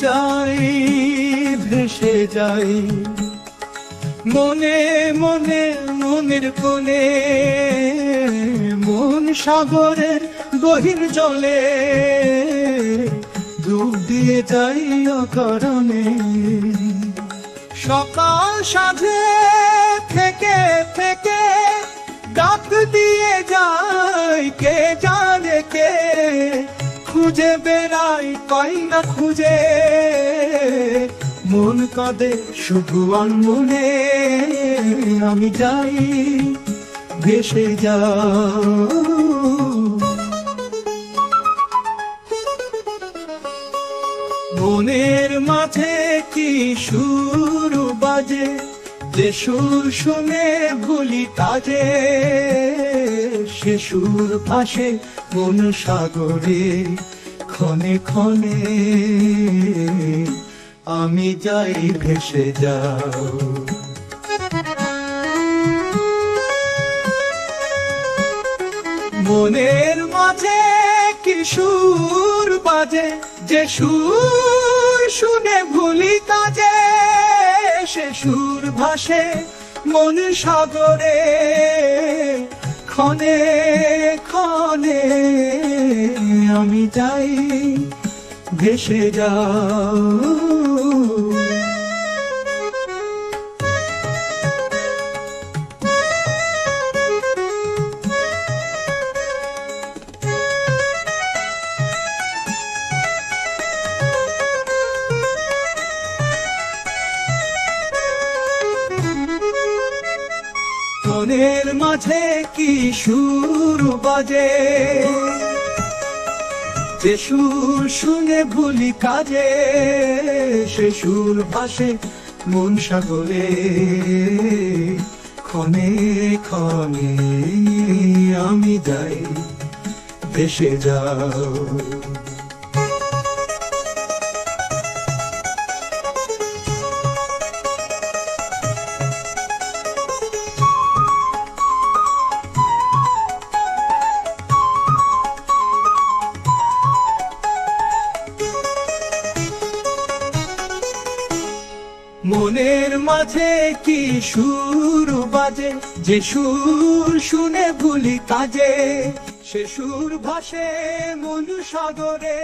যাই ভেসে যাই মনে মনে মনের কোণে, মন সাগরের গহীর জলে ডুব দিয়ে যাই অকারণে। সকাল সাঁঝে থেকে থেকে ডাক দিয়ে যাই কে জানে কে, খুঁজে বেড়াই পাই না খুঁজে, মন কাঁদে শুধু আনমনে। আমি যাই ভেসে যাও মনের মাঝে কি সুর বাজে, যে সুর শুনে ভুলি কাজে, সে সুর ভাসে মন সাগরে ক্ষণে ক্ষণে। আমি যাই ভেসে যাও মনের মাঝে কি সুর বাজে, যে সুর শুনে ভুলি কাজে, সে সুর ভাসে মন সাগরে ক্ষণে ক্ষণে। আমি যাই ভেসে যাও মনের মাঝে কি সুর বাজে, যে সুর শুনে ভুলি কাজে, সে সুর ভাসে মন সাগরে ক্ষণে ক্ষণে। আমি যাই ভেসে যাও মনের মাঝে কি সুর বাজে, যে সুর শুনে ভুলি কাজে, সে সুর ভাসে মন সাগরে।